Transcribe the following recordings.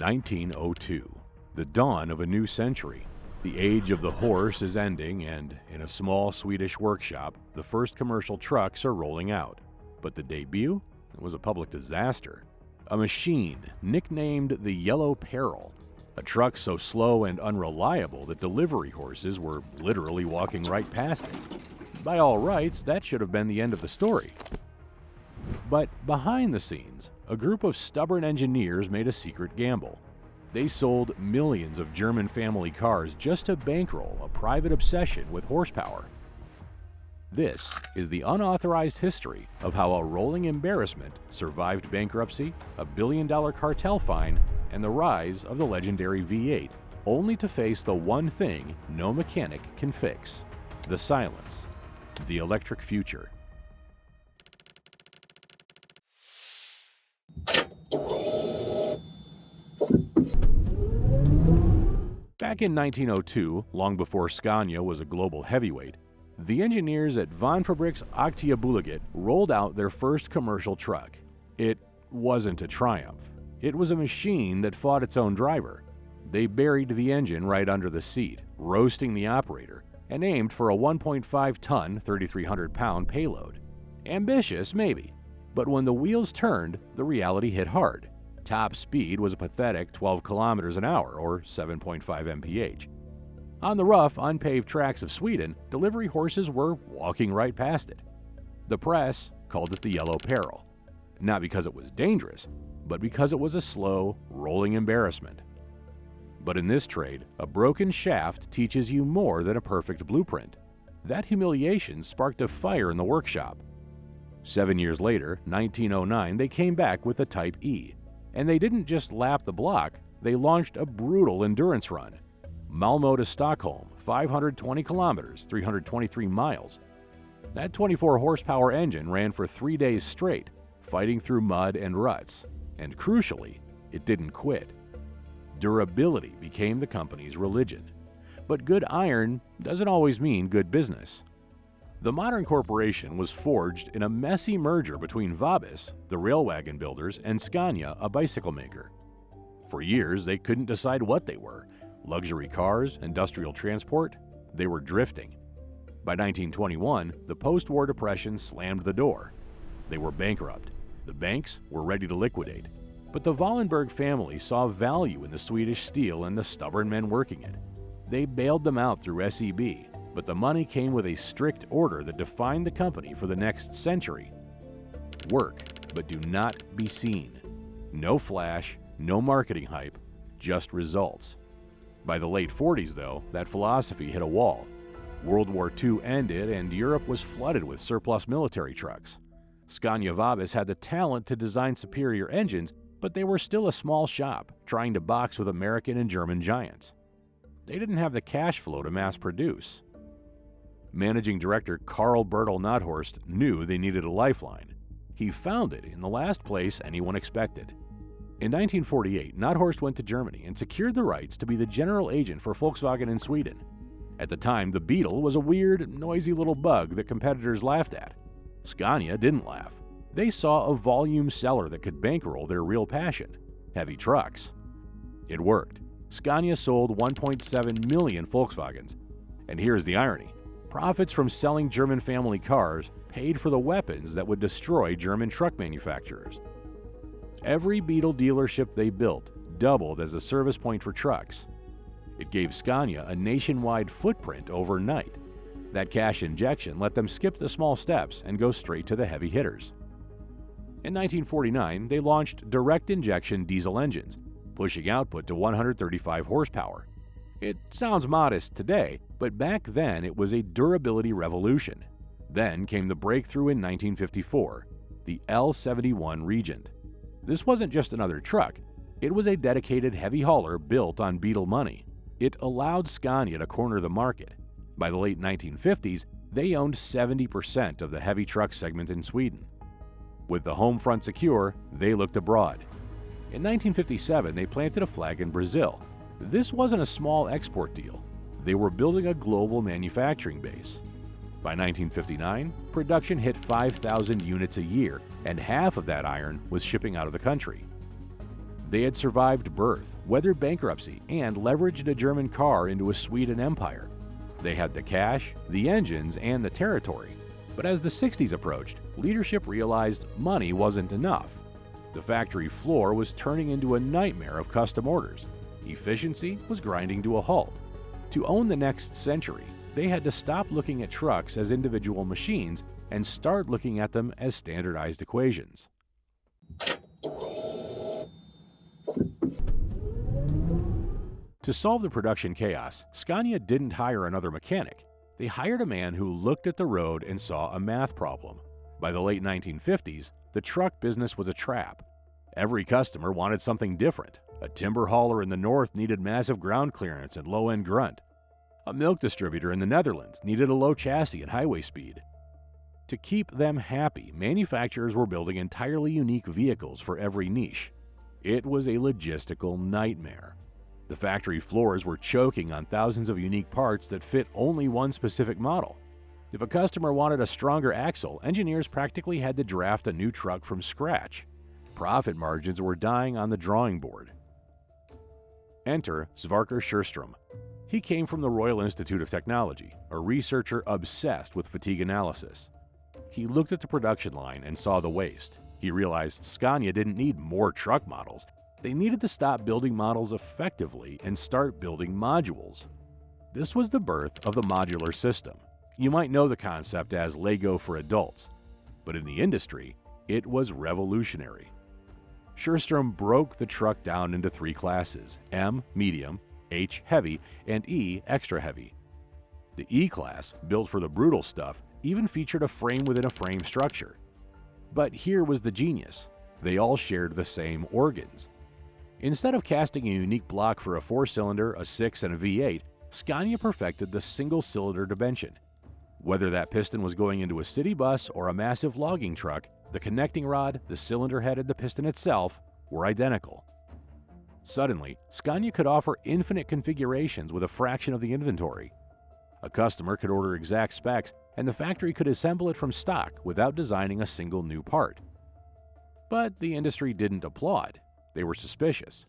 1902, the dawn of a new century. The age of the horse is ending, and in a small Swedish workshop, the first commercial trucks are rolling out. But the debut was a public disaster. A machine nicknamed the Yellow Peril, a truck so slow and unreliable that delivery horses were literally walking right past it. By all rights, that should have been the end of the story. But behind the scenes, a group of stubborn engineers made a secret gamble. They sold millions of German family cars just to bankroll a private obsession with horsepower. This is the unauthorized history of how a rolling embarrassment survived bankruptcy, a billion-dollar cartel fine, and the rise of the legendary V8, only to face the one thing no mechanic can fix: the silence, the electric future. Back in 1902, long before Scania was a global heavyweight, the engineers at Von Fabriks Aktiebolaget rolled out their first commercial truck. It wasn't a Triumph. It was a machine that fought its own driver. They buried the engine right under the seat, roasting the operator, and aimed for a 1.5-ton, 3,300-pound payload. Ambitious, maybe, but when the wheels turned, the reality hit hard. Top speed was a pathetic 12 kilometers an hour, or 7.5 mph. On the rough, unpaved tracks of Sweden, delivery horses were walking right past it. The press called it the Yellow Peril, not because it was dangerous, but because it was a slow, rolling embarrassment. But in this trade, a broken shaft teaches you more than a perfect blueprint. That humiliation sparked a fire in the workshop. 7 years later, 1909, they came back with the Type E. And they didn't just lap the block, they launched a brutal endurance run. Malmö to Stockholm, 520 kilometers, 323 miles. That 24-horsepower engine ran for 3 days straight, fighting through mud and ruts. And crucially, it didn't quit. Durability became the company's religion. But good iron doesn't always mean good business. The modern corporation was forged in a messy merger between Vabis, the railwagon builders, and Scania, a bicycle maker. For years, they couldn't decide what they were: luxury cars, industrial transport. They were drifting. By 1921, the post-war depression slammed the door. They were bankrupt. The banks were ready to liquidate. But the Wallenberg family saw value in the Swedish steel and the stubborn men working it. They bailed them out through SEB, but the money came with a strict order that defined the company for the next century. Work, but do not be seen. No flash, no marketing hype, just results. By the late 40s, though, that philosophy hit a wall. World War II ended and Europe was flooded with surplus military trucks. Scania Vabis had the talent to design superior engines, but they were still a small shop, trying to box with American and German giants. They didn't have the cash flow to mass produce. Managing director Carl Bertil Nordhorst knew they needed a lifeline. He found it in the last place anyone expected. In 1948, Nordhorst went to Germany and secured the rights to be the general agent for Volkswagen in Sweden. At the time, the Beetle was a weird, noisy little bug that competitors laughed at. Scania didn't laugh. They saw a volume seller that could bankroll their real passion: heavy trucks. It worked. Scania sold 1.7 million Volkswagens. And here's the irony. Profits from selling German family cars paid for the weapons that would destroy German truck manufacturers. Every Beetle dealership they built doubled as a service point for trucks. It gave Scania a nationwide footprint overnight. That cash injection let them skip the small steps and go straight to the heavy hitters. In 1949, they launched direct-injection diesel engines, pushing output to 135 horsepower. It sounds modest today, but back then it was a durability revolution. Then came the breakthrough in 1954, the L71 Regent. This wasn't just another truck, it was a dedicated heavy hauler built on Beetle money. It allowed Scania to corner the market. By the late 1950s, they owned 70% of the heavy truck segment in Sweden. With the home front secure, they looked abroad. In 1957, they planted a flag in Brazil. This wasn't a small export deal. They were building a global manufacturing base. By 1959, production hit 5,000 units a year, and half of that iron was shipping out of the country. They had survived birth, weathered bankruptcy, and leveraged a German car into a Sweden empire. They had the cash, the engines, and the territory. But as the 60s approached, leadership realized money wasn't enough. The factory floor was turning into a nightmare of custom orders. Efficiency was grinding to a halt. To own the next century, they had to stop looking at trucks as individual machines and start looking at them as standardized equations. To solve the production chaos, Scania didn't hire another mechanic. They hired a man who looked at the road and saw a math problem. By the late 1950s, the truck business was a trap. Every customer wanted something different. A timber hauler in the north needed massive ground clearance and low-end grunt. A milk distributor in the Netherlands needed a low chassis and highway speed. To keep them happy, manufacturers were building entirely unique vehicles for every niche. It was a logistical nightmare. The factory floors were choking on thousands of unique parts that fit only one specific model. If a customer wanted a stronger axle, engineers practically had to draft a new truck from scratch. Profit margins were dying on the drawing board. Enter Sverker Sjöström. He came from the Royal Institute of Technology, a researcher obsessed with fatigue analysis. He looked at the production line and saw the waste. He realized Scania didn't need more truck models. They needed to stop building models effectively and start building modules. This was the birth of the modular system. You might know the concept as Lego for adults, but in the industry, it was revolutionary. Sjöström broke the truck down into three classes: M, medium, H, heavy, and E, extra heavy. The E class, built for the brutal stuff, even featured a frame within a frame structure. But here was the genius. They all shared the same organs. Instead of casting a unique block for a 4-cylinder, a 6, and a V8, Scania perfected the single-cylinder dimension. Whether that piston was going into a city bus or a massive logging truck, the connecting rod, the cylinder head, and the piston itself were identical. Suddenly, Scania could offer infinite configurations with a fraction of the inventory. A customer could order exact specs, and the factory could assemble it from stock without designing a single new part. But the industry didn't applaud. They were suspicious.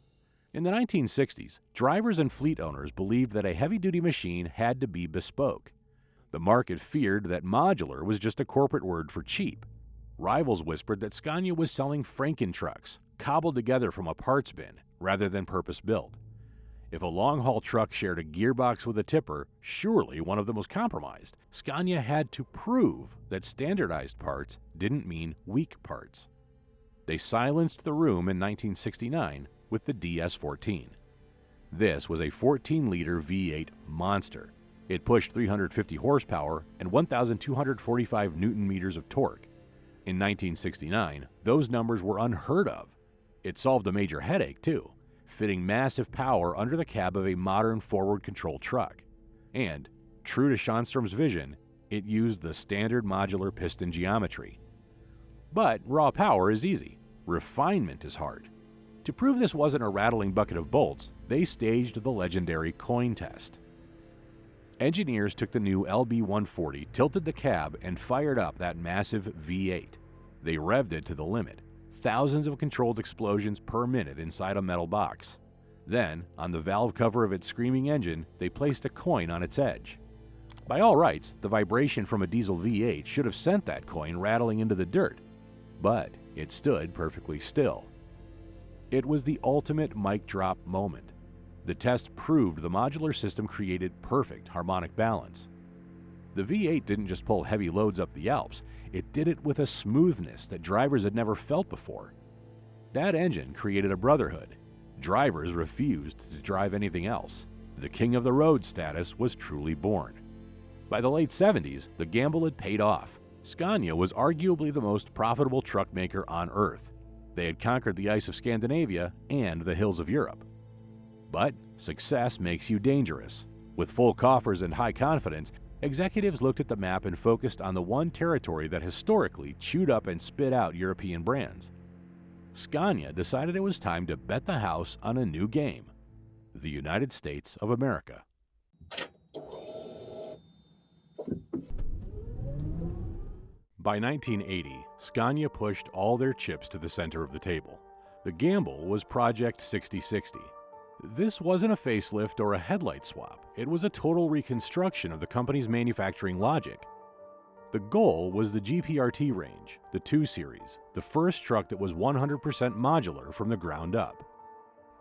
In the 1960s, drivers and fleet owners believed that a heavy-duty machine had to be bespoke. The market feared that modular was just a corporate word for cheap. Rivals whispered that Scania was selling Franken trucks, cobbled together from a parts bin, rather than purpose-built. If a long-haul truck shared a gearbox with a tipper, surely one of them was compromised. Scania had to prove that standardized parts didn't mean weak parts. They silenced the room in 1969 with the DS14. This was a 14-liter V8 monster. It pushed 350 horsepower and 1,245 newton-meters of torque. In 1969, those numbers were unheard of. It solved a major headache, too, fitting massive power under the cab of a modern forward-control truck. And, true to Sjöström's vision, it used the standard modular piston geometry. But raw power is easy. Refinement is hard. To prove this wasn't a rattling bucket of bolts, they staged the legendary coin test. Engineers took the new LB-140, tilted the cab, and fired up that massive V8. They revved it to the limit. Thousands of controlled explosions per minute inside a metal box. Then, on the valve cover of its screaming engine, they placed a coin on its edge. By all rights, the vibration from a diesel V8 should have sent that coin rattling into the dirt, but it stood perfectly still. It was the ultimate mic drop moment. The test proved the modular system created perfect harmonic balance. The V8 didn't just pull heavy loads up the Alps, it did it with a smoothness that drivers had never felt before. That engine created a brotherhood. Drivers refused to drive anything else. The king of the road status was truly born. By the late 70s, the gamble had paid off. Scania was arguably the most profitable truck maker on Earth. They had conquered the ice of Scandinavia and the hills of Europe. But success makes you dangerous. With full coffers and high confidence, executives looked at the map and focused on the one territory that historically chewed up and spit out European brands. Scania decided it was time to bet the house on a new game: the United States of America. By 1980, Scania pushed all their chips to the center of the table. The gamble was Project 6060. This wasn't a facelift or a headlight swap. It was a total reconstruction of the company's manufacturing logic. The goal was the GPRT range, the 2 Series, the first truck that was 100% modular from the ground up.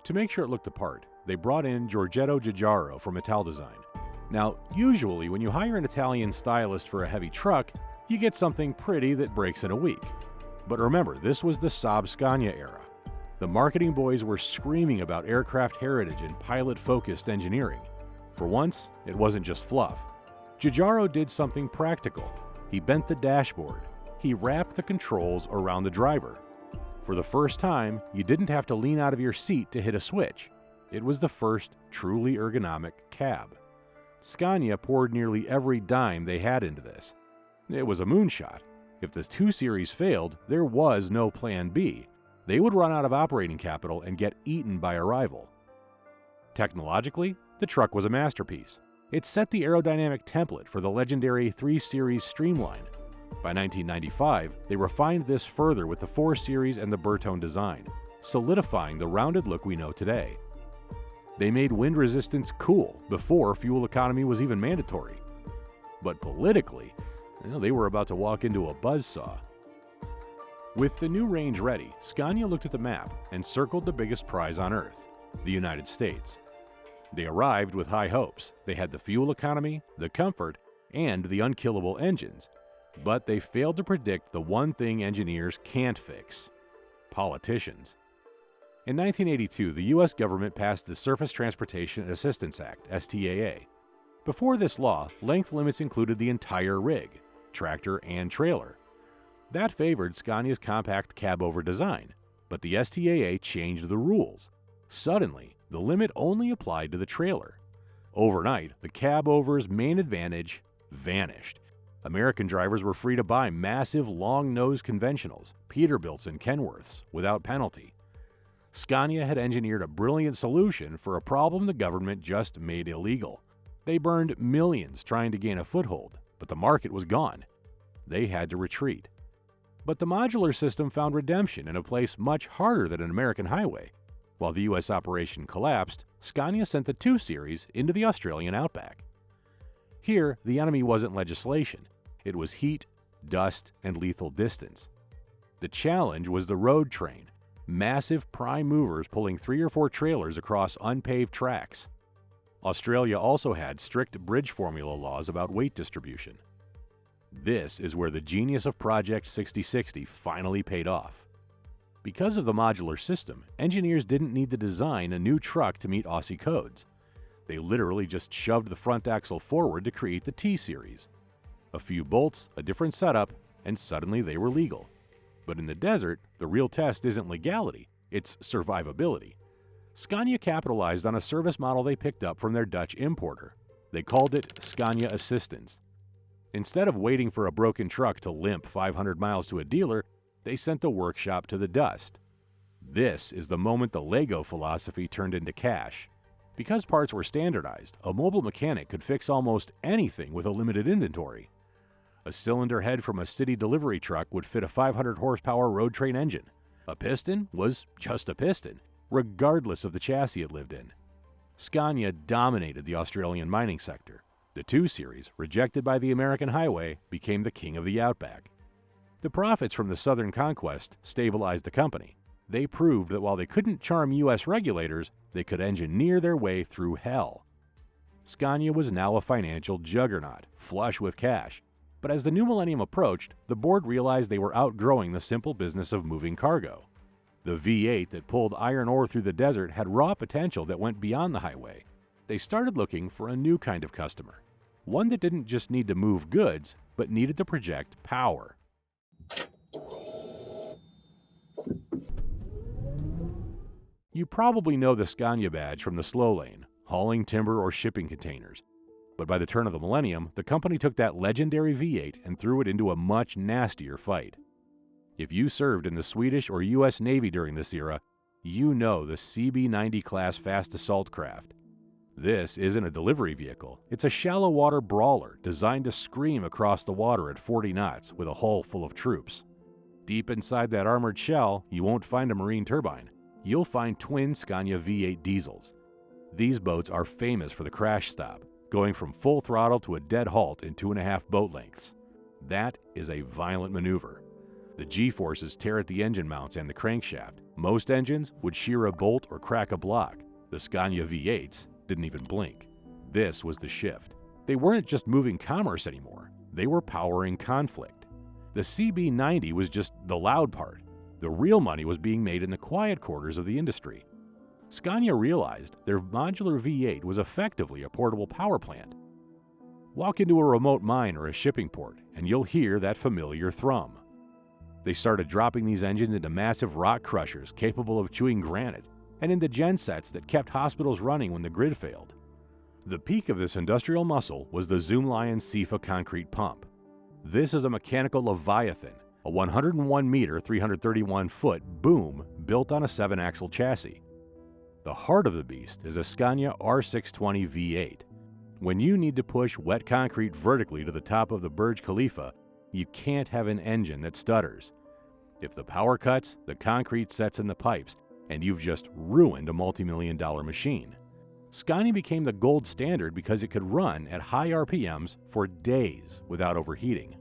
To make sure it looked the part, they brought in Giorgetto Giugiaro from Italdesign. Now, usually when you hire an Italian stylist for a heavy truck, you get something pretty that breaks in a week. But remember, this was the Saab Scania era. The marketing boys were screaming about aircraft heritage and pilot-focused engineering. For once, it wasn't just fluff. Giugiaro did something practical. He bent the dashboard. He wrapped the controls around the driver. For the first time, you didn't have to lean out of your seat to hit a switch. It was the first truly ergonomic cab. Scania poured nearly every dime they had into this. It was a moonshot. If the 2 Series failed, there was no plan B. They would run out of operating capital and get eaten by a rival. Technologically, the truck was a masterpiece. It set the aerodynamic template for the legendary 3 Series Streamline. By 1995, they refined this further with the 4 Series and the Bertone design, solidifying the rounded look we know today. They made wind resistance cool before fuel economy was even mandatory. But politically, they were about to walk into a buzzsaw. With the new range ready, Scania looked at the map and circled the biggest prize on Earth, the United States. They arrived with high hopes. They had the fuel economy, the comfort, and the unkillable engines. But they failed to predict the one thing engineers can't fix: politicians. In 1982, the U.S. government passed the Surface Transportation Assistance Act, STAA. Before this law, length limits included the entire rig, tractor and trailer. That favored Scania's compact cab-over design, but the STAA changed the rules. Suddenly, the limit only applied to the trailer. Overnight, the cab-over's main advantage vanished. American drivers were free to buy massive, long-nosed conventionals, Peterbilts and Kenworths, without penalty. Scania had engineered a brilliant solution for a problem the government just made illegal. They burned millions trying to gain a foothold, but the market was gone. They had to retreat. But the modular system found redemption in a place much harder than an American highway. While the U.S. operation collapsed, Scania sent the 2 Series into the Australian Outback. Here, the enemy wasn't legislation. It was heat, dust, and lethal distance. The challenge was the road train, massive prime movers pulling 3 or 4 trailers across unpaved tracks. Australia also had strict bridge formula laws about weight distribution. This is where the genius of Project 6060 finally paid off. Because of the modular system, engineers didn't need to design a new truck to meet Aussie codes. They literally just shoved the front axle forward to create the T Series. A few bolts, a different setup, and suddenly they were legal. But in the desert, the real test isn't legality, it's survivability. Scania capitalized on a service model they picked up from their Dutch importer. They called it Scania Assistance. Instead of waiting for a broken truck to limp 500 miles to a dealer, they sent the workshop to the dust. This is the moment the Lego philosophy turned into cash. Because parts were standardized, a mobile mechanic could fix almost anything with a limited inventory. A cylinder head from a city delivery truck would fit a 500 horsepower road train engine. A piston was just a piston, regardless of the chassis it lived in. Scania dominated the Australian mining sector. The 2 Series, rejected by the American highway, became the king of the Outback. The profits from the Southern conquest stabilized the company. They proved that while they couldn't charm U.S. regulators, they could engineer their way through hell. Scania was now a financial juggernaut, flush with cash. But as the new millennium approached, the board realized they were outgrowing the simple business of moving cargo. The V8 that pulled iron ore through the desert had raw potential that went beyond the highway. They started looking for a new kind of customer. One that didn't just need to move goods, but needed to project power. You probably know the Scania badge from the slow lane, hauling timber or shipping containers. But by the turn of the millennium, the company took that legendary V8 and threw it into a much nastier fight. If you served in the Swedish or U.S. Navy during this era, you know the CB-90 class fast assault craft. This isn't a delivery vehicle. It's a shallow water brawler designed to scream across the water at 40 knots with a hull full of troops. Deep inside that armored shell, you won't find a marine turbine. you'll find twin Scania V8 diesels. These boats are famous for the crash stop, going from full throttle to a dead halt in 2.5 boat lengths. That is a violent maneuver. The G-forces tear at the engine mounts and the crankshaft. Most engines would shear a bolt or crack a block. The Scania V8s didn't even blink. This was the shift. They weren't just moving commerce anymore. They were powering conflict. The CB90 was just the loud part. The real money was being made in the quiet quarters of the industry. Scania realized their modular V8 was effectively a portable power plant. Walk into a remote mine or a shipping port, and you'll hear that familiar thrum. They started dropping these engines into massive rock crushers capable of chewing granite, and into gensets that kept hospitals running when the grid failed. The peak of this industrial muscle was the Zoomlion SIFA concrete pump. This is a mechanical leviathan, a 101-meter, 331-foot boom built on a 7-axle chassis. The heart of the beast is a Scania R620 V8. When you need to push wet concrete vertically to the top of the Burj Khalifa, you can't have an engine that stutters. If the power cuts, the concrete sets in the pipes, and you've just ruined a multi-million-dollar machine. Scania became the gold standard because it could run at high RPMs for days without overheating.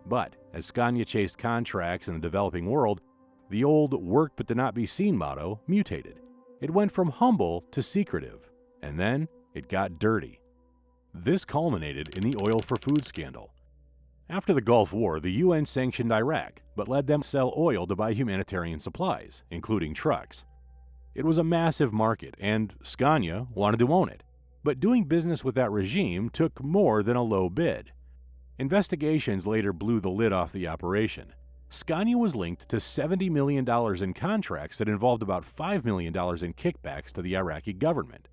But as Scania chased contracts in the developing world, the old work but to not be seen motto mutated. It went from humble to secretive, and then it got dirty. This culminated in the oil for food scandal. After the Gulf War, the UN sanctioned Iraq, but let them sell oil to buy humanitarian supplies, including trucks. It was a massive market, and Scania wanted to own it. But doing business with that regime took more than a low bid. Investigations later blew the lid off the operation. Scania was linked to $70 million in contracts that involved about $5 million in kickbacks to the Iraqi government.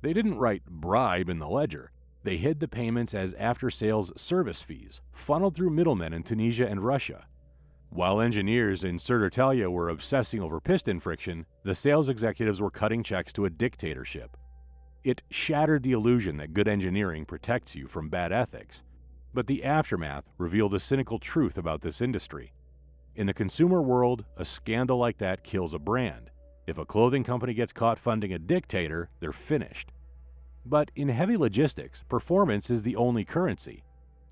They didn't write bribe in the ledger. They hid the payments as after-sales service fees, funneled through middlemen in Tunisia and Russia. While engineers in Södertälje were obsessing over piston friction, the sales executives were cutting checks to a dictatorship. It shattered the illusion that good engineering protects you from bad ethics. But the aftermath revealed a cynical truth about this industry. In the consumer world, a scandal like that kills a brand. If a clothing company gets caught funding a dictator, they're finished. But in heavy logistics, performance is the only currency.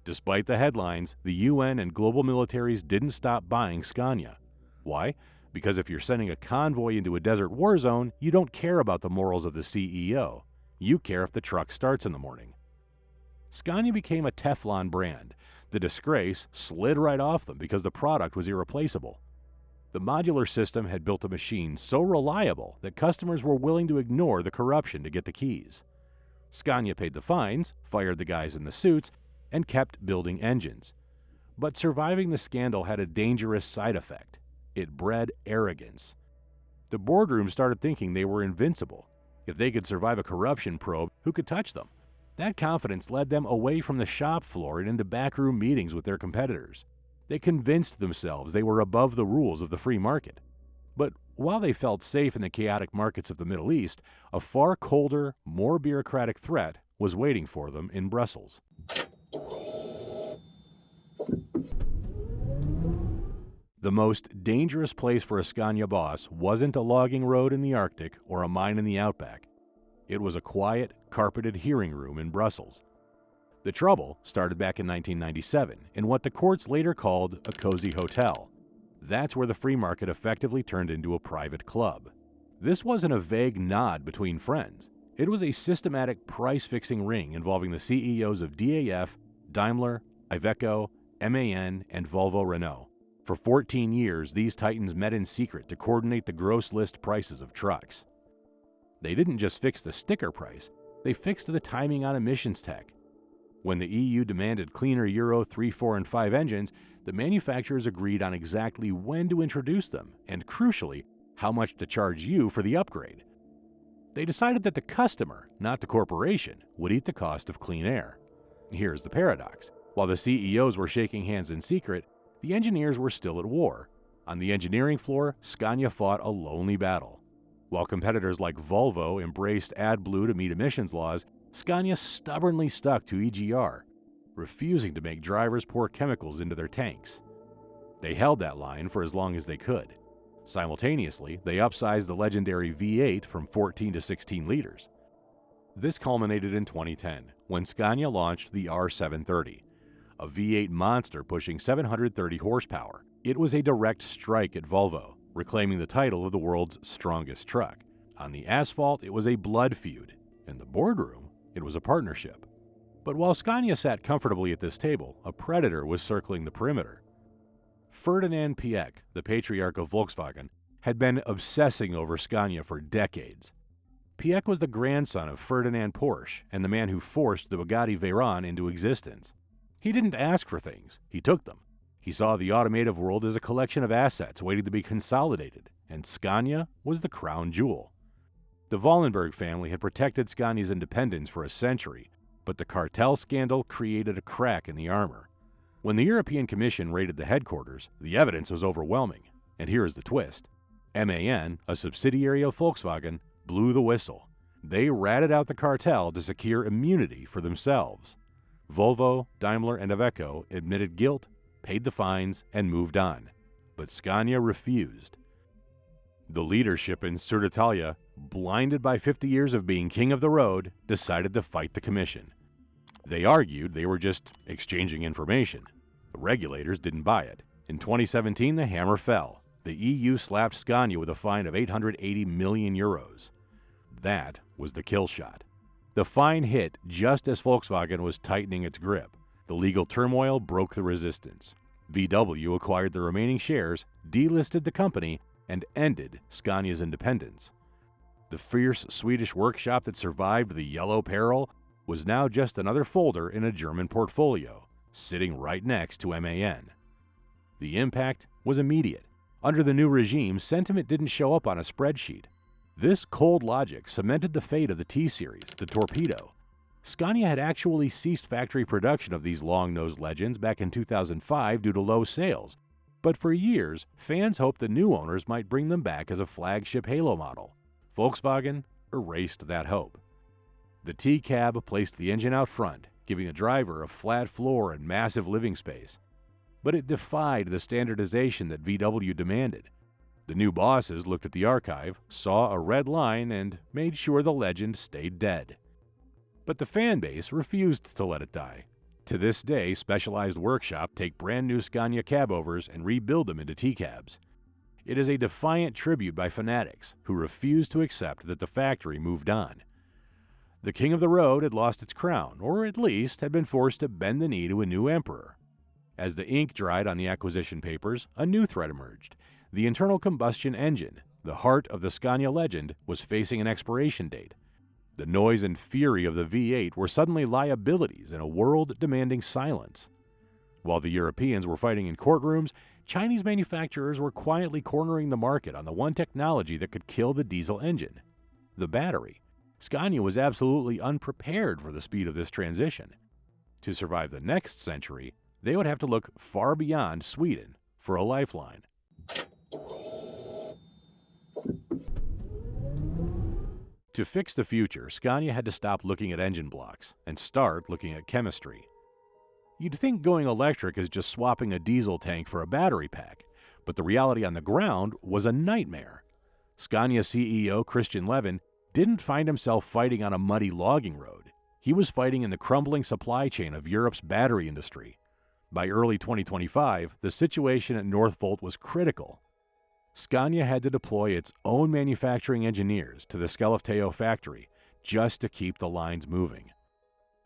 Despite the headlines, the UN and global militaries didn't stop buying Scania. Why? Because if you're sending a convoy into a desert war zone, you don't care about the morals of the CEO. You care if the truck starts in the morning. Scania became a Teflon brand. The disgrace slid right off them because the product was irreplaceable. The modular system had built a machine so reliable that customers were willing to ignore the corruption to get the keys. Scania paid the fines, fired the guys in the suits, and kept building engines. But surviving the scandal had a dangerous side effect. It bred arrogance. The boardroom started thinking they were invincible. If they could survive a corruption probe, who could touch them? That confidence led them away from the shop floor and into backroom meetings with their competitors. They convinced themselves they were above the rules of the free market. But while they felt safe in the chaotic markets of the Middle East, a far colder, more bureaucratic threat was waiting for them in Brussels. The most dangerous place for a Scania boss wasn't a logging road in the Arctic or a mine in the Outback. It was a quiet, carpeted hearing room in Brussels. The trouble started back in 1997 in what the courts later called a cozy hotel. That's where the free market effectively turned into a private club. This wasn't a vague nod between friends. It was a systematic price-fixing ring involving the CEOs of DAF, Daimler, Iveco, MAN, and Volvo Renault. For 14 years, these titans met in secret to coordinate the gross list prices of trucks. They didn't just fix the sticker price, they fixed the timing on emissions tech. When the EU demanded cleaner Euro 3, 4, and 5 engines, the manufacturers agreed on exactly when to introduce them, and crucially, how much to charge you for the upgrade. They decided that the customer, not the corporation, would eat the cost of clean air. Here's the paradox. While the CEOs were shaking hands in secret, the engineers were still at war. On the engineering floor, Scania fought a lonely battle. While competitors like Volvo embraced AdBlue to meet emissions laws, Scania stubbornly stuck to EGR, refusing to make drivers pour chemicals into their tanks. They held that line for as long as they could. Simultaneously, they upsized the legendary V8 from 14 to 16 liters. This culminated in 2010, when Scania launched the R730, a V8 monster pushing 730 horsepower. It was a direct strike at Volvo, reclaiming the title of the world's strongest truck. On the asphalt, it was a blood feud. In the boardroom, it was a partnership. But while Scania sat comfortably at this table, a predator was circling the perimeter. Ferdinand Piëch, the patriarch of Volkswagen, had been obsessing over Scania for decades. Piëch was the grandson of Ferdinand Porsche and the man who forced the Bugatti Veyron into existence. He didn't ask for things, he took them. He saw the automotive world as a collection of assets waiting to be consolidated, and Scania was the crown jewel. The Wallenberg family had protected Scania's independence for a century, but the Cartel scandal created a crack in the armor. When the European Commission raided the headquarters, the evidence was overwhelming. And here is the twist. MAN, a subsidiary of Volkswagen, blew the whistle. They ratted out the cartel to secure immunity for themselves. Volvo, Daimler, and Iveco admitted guilt, paid the fines, and moved on. But Scania refused. The leadership in Sud Italia, blinded by 50 years of being king of the road, decided to fight the commission. They argued they were just exchanging information. The regulators didn't buy it. In 2017, the hammer fell. The EU slapped Scania with a fine of 880 million euros. That was the kill shot. The fine hit just as Volkswagen was tightening its grip. The legal turmoil broke the resistance. VW acquired the remaining shares, delisted the company, and ended Scania's independence. The fierce Swedish workshop that survived the yellow Peril was now just another folder in a German portfolio, sitting right next to MAN. The impact was immediate. Under the new regime, sentiment didn't show up on a spreadsheet. This cold logic cemented the fate of the T-Series, the Torpedo. Scania had actually ceased factory production of these long-nosed legends back in 2005 due to low sales, but for years, fans hoped the new owners might bring them back as a flagship halo model. Volkswagen erased that hope. The T-Cab placed the engine out front, giving the driver a flat floor and massive living space. But it defied the standardization that VW demanded. The new bosses looked at the archive, saw a red line, and made sure the legend stayed dead. But the fan base refused to let it die. To this day, Specialized Workshop take brand new Scania cabovers and rebuild them into T-Cabs. It is a defiant tribute by fanatics who refuse to accept that the factory moved on. The king of the road had lost its crown, or at least had been forced to bend the knee to a new emperor. As the ink dried on the acquisition papers, a new threat emerged. The internal combustion engine, the heart of the Scania legend, was facing an expiration date. The noise and fury of the V8 were suddenly liabilities in a world demanding silence. While the Europeans were fighting in courtrooms, Chinese manufacturers were quietly cornering the market on the one technology that could kill the diesel engine: the battery. Scania was absolutely unprepared for the speed of this transition. To survive the next century, they would have to look far beyond Sweden for a lifeline. To fix the future, Scania had to stop looking at engine blocks and start looking at chemistry. You'd think going electric is just swapping a diesel tank for a battery pack, but the reality on the ground was a nightmare. Scania CEO Christian Levin didn't find himself fighting on a muddy logging road. He was fighting in the crumbling supply chain of Europe's battery industry. By early 2025, the situation at Northvolt was critical. Scania had to deploy its own manufacturing engineers to the Skellefteå factory just to keep the lines moving.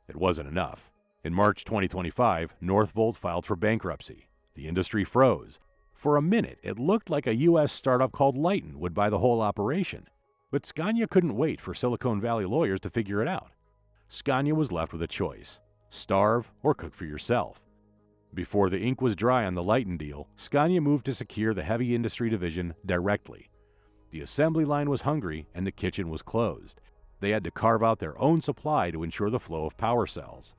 It wasn't enough. In March 2025, Northvolt filed for bankruptcy. The industry froze. For a minute, it looked like a U.S. startup called Lighten would buy the whole operation. But Scania couldn't wait for Silicon Valley lawyers to figure it out. Scania was left with a choice: starve or cook for yourself. Before the ink was dry on the Lighten deal, Scania moved to secure the heavy industry division directly. The assembly line was hungry and the kitchen was closed. They had to carve out their own supply to ensure the flow of power cells.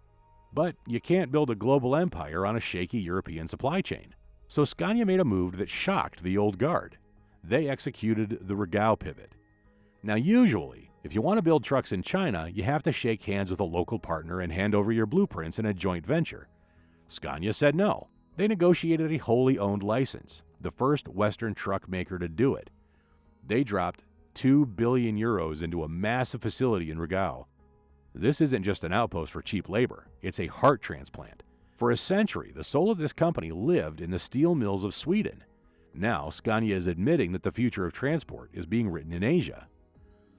But you can't build a global empire on a shaky European supply chain. So Scania made a move that shocked the old guard. They executed the Regao pivot. Now usually, if you want to build trucks in China, you have to shake hands with a local partner and hand over your blueprints in a joint venture. Scania said no. They negotiated a wholly owned license. the first Western truck maker to do it. They dropped 2 billion euros into a massive facility in Regau. This isn't just an outpost for cheap labor, it's a heart transplant. For a century, the soul of this company lived in the steel mills of Sweden. Now, Scania is admitting that the future of transport is being written in Asia.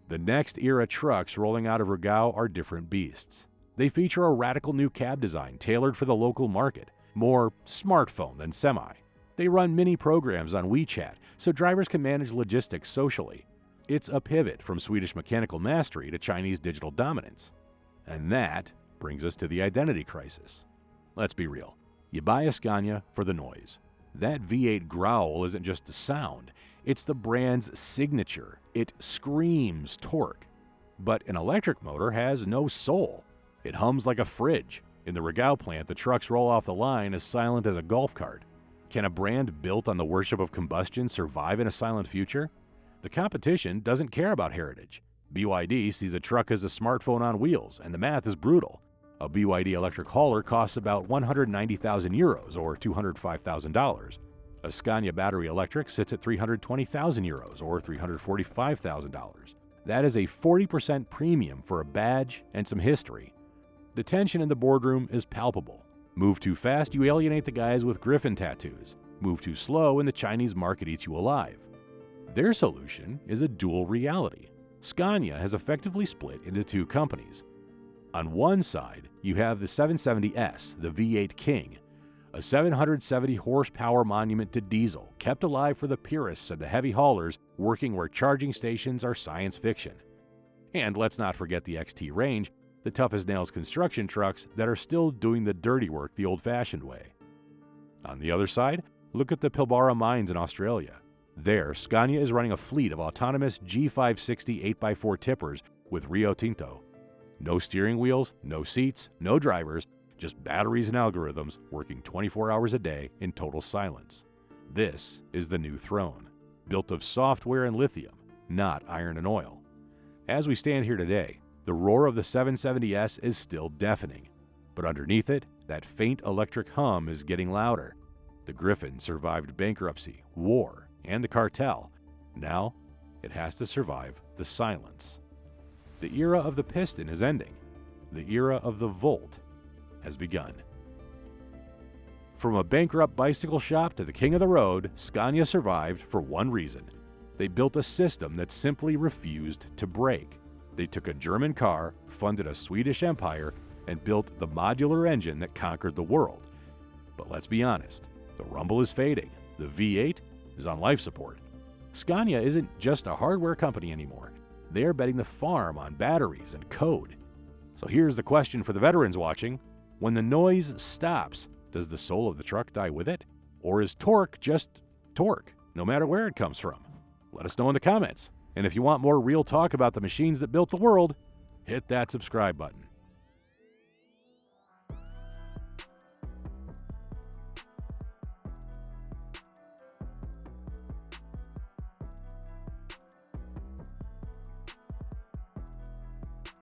The next era trucks rolling out of Regau are different beasts. They feature a radical new cab design tailored for the local market, more smartphone than semi. They run mini programs on WeChat so drivers can manage logistics socially. It's a pivot from Swedish mechanical mastery to Chinese digital dominance. And that brings us to the identity crisis. Let's be real. You buy a Scania for the noise. That V8 growl isn't just a sound, it's the brand's signature. It screams torque. But an electric motor has no soul. It hums like a fridge. In the Regau plant, the trucks roll off the line as silent as a golf cart. Can a brand built on the worship of combustion survive in a silent future? The competition doesn't care about heritage. BYD sees a truck as a smartphone on wheels, and the math is brutal. A BYD electric hauler costs about 190,000 euros or $205,000. A Scania battery electric sits at 320,000 euros or $345,000. That is a 40% premium for a badge and some history. The tension in the boardroom is palpable. Move too fast, you alienate the guys with Griffin tattoos. Move too slow, and the Chinese market eats you alive. Their solution is a dual reality. Scania has effectively split into two companies. On one side, you have the 770S, the V8 King, a 770 horsepower monument to diesel, kept alive for the purists and the heavy haulers working where charging stations are science fiction. And let's not forget the XT range, the tough-as-nails construction trucks that are still doing the dirty work the old-fashioned way. On the other side, look at the Pilbara mines in Australia. There, Scania is running a fleet of autonomous G560 8x4 tippers with Rio Tinto. No steering wheels, no seats, no drivers, just batteries and algorithms working 24 hours a day in total silence. This is the new throne, built of software and lithium, not iron and oil. As we stand here today, the roar of the 770S is still deafening, but underneath it, that faint electric hum is getting louder. The Griffin survived bankruptcy, war, and the Cartel. Now, it has to survive the silence. The era of the piston is ending. The era of the Volt has begun. From a bankrupt bicycle shop to the king of the road, Scania survived for one reason. They built a system that simply refused to break. They took a German car, funded a Swedish empire, and built the modular engine that conquered the world. But let's be honest, the rumble is fading. The V8 is on life support. Scania isn't just a hardware company anymore. They are betting the farm on batteries and code. So here's the question for the veterans watching. When the noise stops, does the soul of the truck die with it? Or is torque just torque, no matter where it comes from? Let us know in the comments. And if you want more real talk about the machines that built the world, hit that subscribe button.